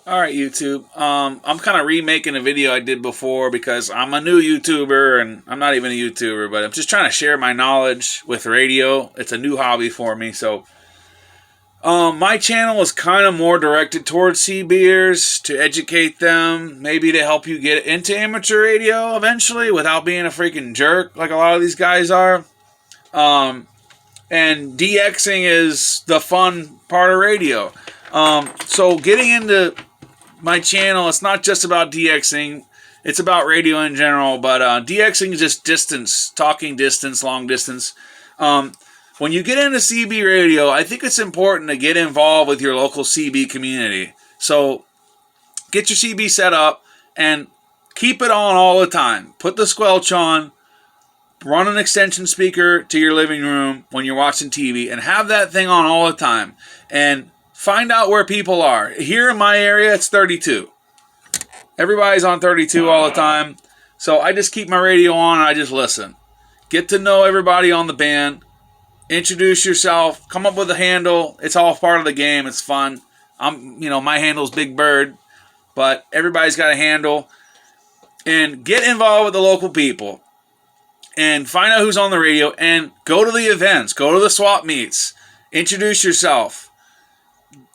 Alright, YouTube. I'm kind of remaking a video I did before because I'm a new YouTuber and I'm not even a YouTuber, but I'm just trying to share my knowledge with radio. It's a new hobby for me, so my channel is kind of more directed towards CBers to educate them, maybe to help you get into amateur radio eventually without being a freaking jerk like a lot of these guys are. Um, and DXing is the fun part of radio. So getting into my channel, it's not just about DXing. It's about radio in general, but DXing is just distance, talking distance, long distance. When you get into CB radio, I think it's important to get involved with your local CB community. So get your CB set up and keep it on all the time. Put the squelch on, run an extension speaker to your living room when you're watching TV, and have that thing on all the time. And find out where people are. Here in my area, it's 32. Everybody's on 32 all the time. So I just keep my radio on and I just listen. Get to know everybody on the band. Introduce yourself. Come up with a handle. It's all part of the game. It's fun. My handle's Big Bird. But everybody's got a handle. And get involved with the local people. And find out who's on the radio. And go to the events. Go to the swap meets. Introduce yourself.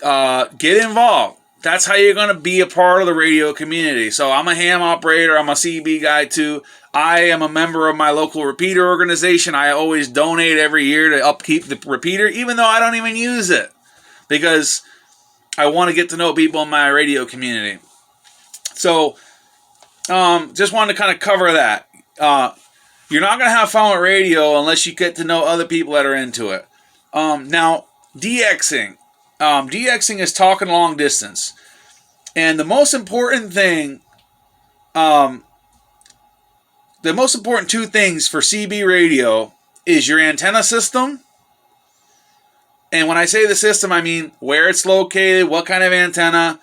Get involved. That's how you're going to be a part of the radio community. So I'm a ham operator. I'm a CB guy too. I am a member of my local repeater organization. I always donate every year to upkeep the repeater, even though I don't even use it, because I want to get to know people in my radio community. So just wanted to kind of cover that. You're not going to have fun with radio unless you get to know other people that are into it. Now, DXing. DXing is talking long distance. And the most important thing, the most important two things for CB radio is your antenna system. And when I say the system, I mean where it's located, what kind of antenna,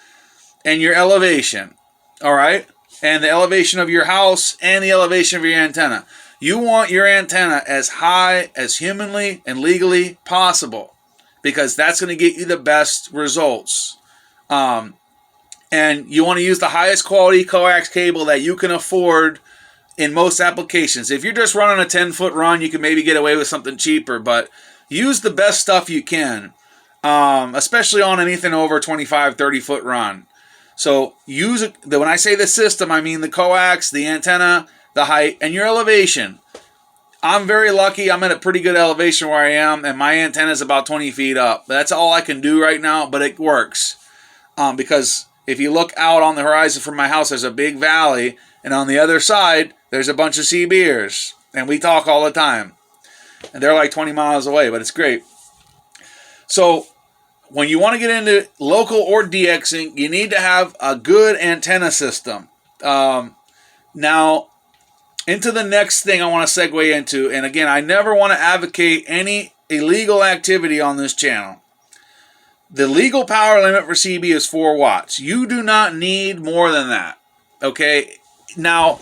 and your elevation. All right? And the elevation of your house and the elevation of your antenna. You want your antenna as high as humanly and legally possible, because that's going to get you the best results. And you want to use the highest quality coax cable that you can afford in most applications. If you're just running a 10-foot run, you can maybe get away with something cheaper, but use the best stuff you can, especially on anything over a 25, 30-foot run. So when I say the system, I mean the coax, the antenna, the height, and your elevation. I'm very lucky. I'm at a pretty good elevation where I am, and my antenna is about 20 feet up. That's all I can do right now, but it works. Because if you look out on the horizon from my house, there's a big valley, and on the other side, there's a bunch of CBers, and we talk all the time. And they're like 20 miles away, but it's great. So when you want to get into local or DXing, you need to have a good antenna system. Now, into the next thing I want to segue into, and again, I never want to advocate any illegal activity on this channel. The legal power limit for CB is 4 watts. You do not need more than that. Okay? Now,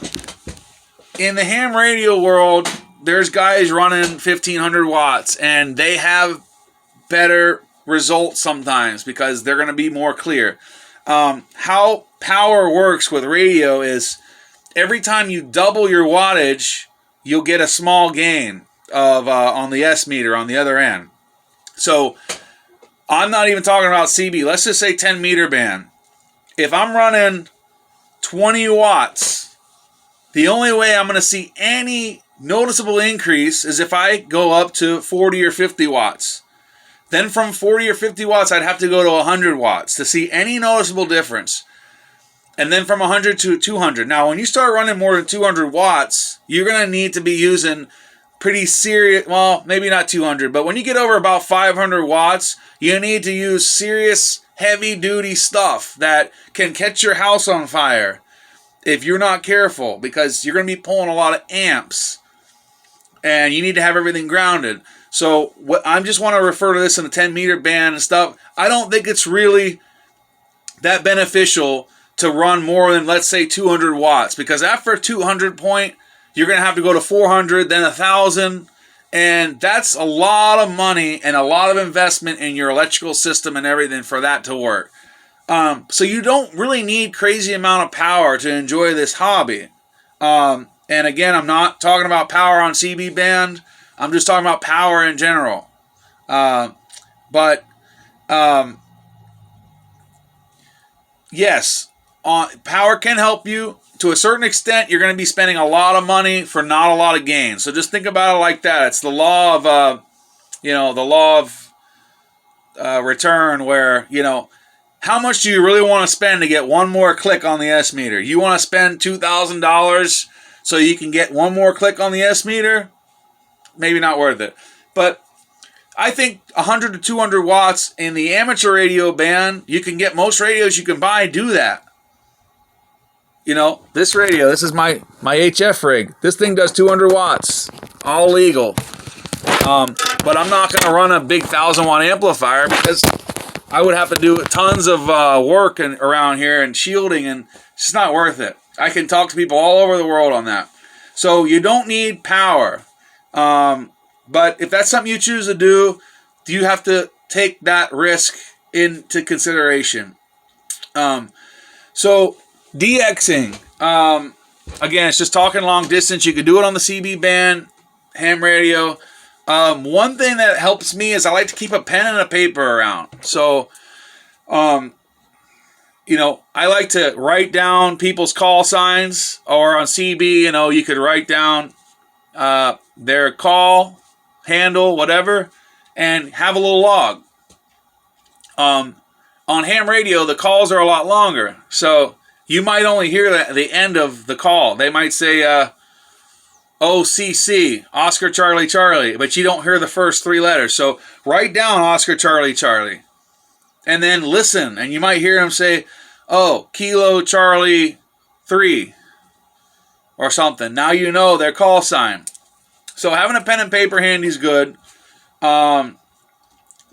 in the ham radio world, there's guys running 1500 watts, and they have better results sometimes because they're going to be more clear. How power works with radio is every time you double your wattage, you'll get a small gain of on the S meter on the other end. So I'm not even talking about CB. Let's just say 10 meter band. If I'm running 20 watts, the only way I'm going to see any noticeable increase is if I go up to 40 or 50 watts. Then from 40 or 50 watts, I'd have to go to 100 watts to see any noticeable difference. And then from 100 to 200. Now, when you start running more than 200 watts, you're going to need to be using pretty serious, well, maybe not 200, but when you get over about 500 watts, you need to use serious, heavy-duty stuff that can catch your house on fire if you're not careful, because you're going to be pulling a lot of amps, and you need to have everything grounded. So I just want to refer to this in the 10-meter band and stuff. I don't think it's really that beneficial to run more than, let's say, 200 watts. Because after a 200 point, you're going to have to go to 400, then 1,000. And that's a lot of money and a lot of investment in your electrical system and everything for that to work. So you don't really need crazy amount of power to enjoy this hobby. And again, I'm not talking about power on CB band. I'm just talking about power in general. But yes, power can help you. To a certain extent, you're going to be spending a lot of money for not a lot of gain. So just think about it like that. It's the law of, return, where, how much do you really want to spend to get one more click on the S meter? You want to spend $2,000 so you can get one more click on the S meter? Maybe not worth it. But I think 100 to 200 watts in the amateur radio band, you can get most radios you can buy do that. This radio, this is my HF rig. This thing does 200 watts, all legal. But I'm not going to run a big 1,000-watt amplifier because I would have to do tons of work around here and shielding, and it's just not worth it. I can talk to people all over the world on that. So you don't need power. But if that's something you choose to do, you have to take that risk into consideration. So DXing, again, it's just talking long distance. You can do it on the CB band, ham radio. One thing that helps me is I like to keep a pen and a paper around. So, I like to write down people's call signs, or on CB, you could write down their call handle, whatever, and have a little log. On ham radio, the calls are a lot longer, so you might only hear the end of the call. They might say OCC, Oscar Charlie Charlie, but you don't hear the first three letters. So write down Oscar Charlie Charlie, and then listen, and you might hear them say, oh, Kilo Charlie 3, or something. Now you know their call sign. So having a pen and paper handy is good.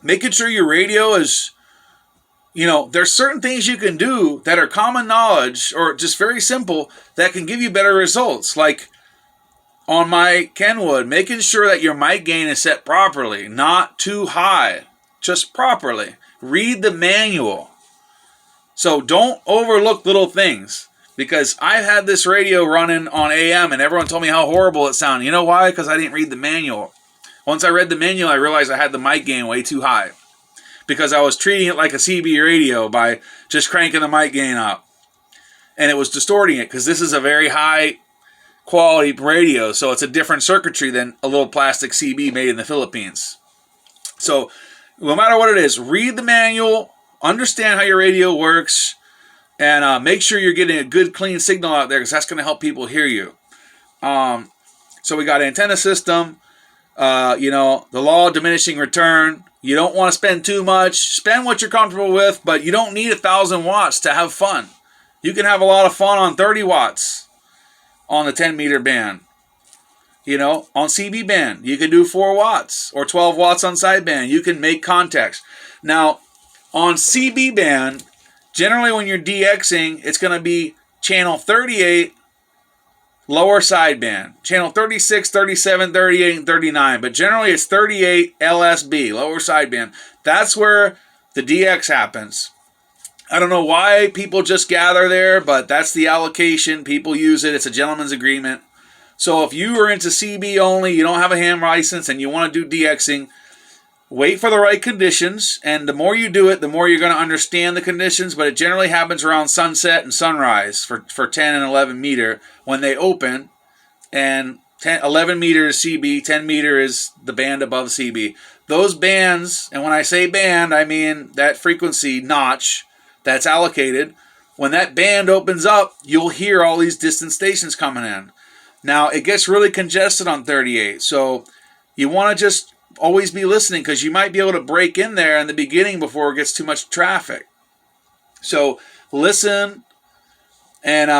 Making sure your radio is, there's certain things you can do that are common knowledge or just very simple that can give you better results. Like on my Kenwood, making sure that your mic gain is set properly, not too high, just properly. Read the manual. So don't overlook little things. Because I've had this radio running on AM and everyone told me how horrible it sounded. You know why? Because I didn't read the manual. Once I read the manual, I realized I had the mic gain way too high. Because I was treating it like a CB radio by just cranking the mic gain up. And it was distorting it, because this is a very high quality radio. So it's a different circuitry than a little plastic CB made in the Philippines. So no matter what it is, read the manual, understand how your radio works, and make sure you're getting a good, clean signal out there, because that's going to help people hear you. So we got antenna system, the law of diminishing return. You don't want to spend too much. Spend what you're comfortable with, but you don't need 1,000 watts to have fun. You can have a lot of fun on 30 watts on the 10-meter band. On CB band, you can do 4 watts or 12 watts on sideband. You can make contacts. Now, on CB band, generally, when you're DXing, it's going to be channel 38, lower sideband. Channel 36, 37, 38, and 39. But generally, it's 38 LSB, lower sideband. That's where the DX happens. I don't know why people just gather there, but that's the allocation. People use it. It's a gentleman's agreement. So if you are into CB only, you don't have a ham license, and you want to do DXing, wait for the right conditions, and the more you do it, the more you're going to understand the conditions, but it generally happens around sunset and sunrise for 10 and 11 meter when they open, and 11 meter is CB, 10 meter is the band above CB. Those bands, and when I say band, I mean that frequency notch that's allocated. When that band opens up, you'll hear all these distant stations coming in. Now, it gets really congested on 38, so you want to just always be listening, because you might be able to break in there in the beginning before it gets too much traffic. So listen. And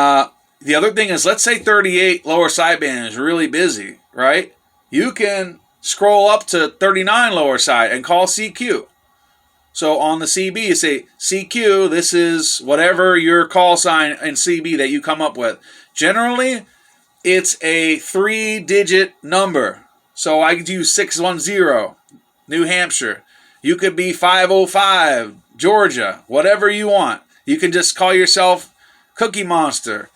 the other thing is, let's say 38 lower sideband is really busy, right? You can scroll up to 39 lower side and call CQ. So on the CB, you say, CQ, this is whatever your call sign in CB that you come up with. Generally, it's a 3-digit number. So I could use 610, New Hampshire. You could be 505, Georgia, whatever you want. You can just call yourself Cookie Monster.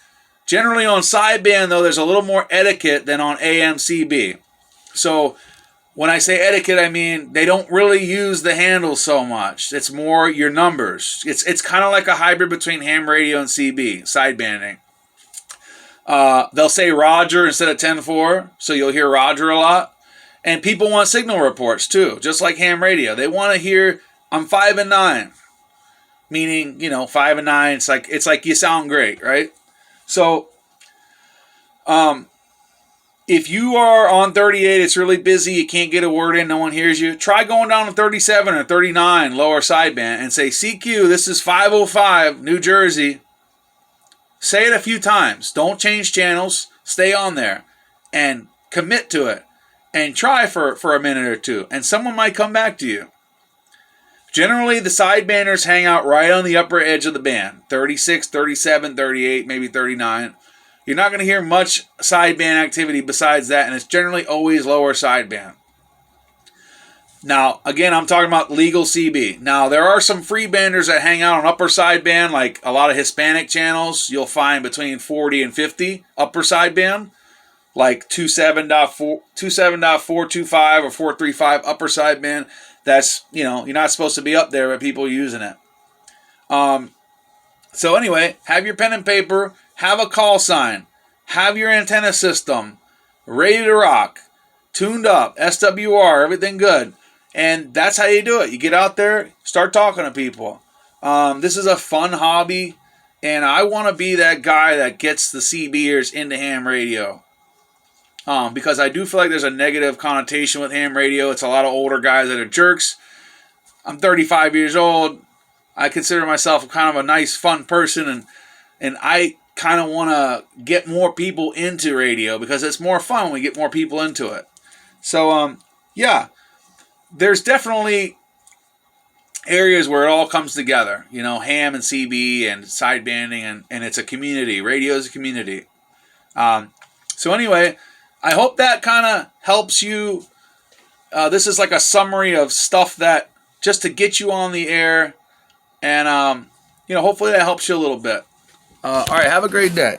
Generally on sideband, though, there's a little more etiquette than on AM/CB. So when I say etiquette, I mean they don't really use the handles so much. It's more your numbers. It's kind of like a hybrid between ham radio and CB, sidebanding. They'll say Roger instead of 10-4, so you'll hear Roger a lot. And people want signal reports too, just like ham radio. They want to hear I'm 5 and 9, meaning 5 and 9. It's like you sound great, right? So, if you are on 38, it's really busy, you can't get a word in, no one hears you, try going down to 37 or 39, lower sideband, and say, CQ, this is 505, New Jersey. Say it a few times. Don't change channels. Stay on there. And commit to it. And try for a minute or two. And someone might come back to you. Generally, the sidebanders hang out right on the upper edge of the band. 36, 37, 38, maybe 39. You're not going to hear much sideband activity besides that, and it's generally always lower sideband. Now, again, I'm talking about legal CB. Now, there are some freebanders that hang out on upper sideband, like a lot of Hispanic channels. You'll find between 40 and 50 upper sideband, like 27.4, 27.425 or 435 upper sideband. That's, you're not supposed to be up there with people using it. So anyway, have your pen and paper. Have a call sign. Have your antenna system ready to rock, tuned up, SWR, everything good. And that's how you do it. You get out there, start talking to people. This is a fun hobby, and I want to be that guy that gets the CBers into ham radio. Because I do feel like there's a negative connotation with ham radio. It's a lot of older guys that are jerks. I'm 35 years old. I consider myself kind of a nice, fun person, and I kind of want to get more people into radio because it's more fun when we get more people into it. So, yeah, there's definitely areas where it all comes together. Ham and CB and sidebanding, and it's a community. Radio is a community. So anyway, I hope that kind of helps you. This is like a summary of stuff that just to get you on the air, and hopefully that helps you a little bit. All right, have a great day.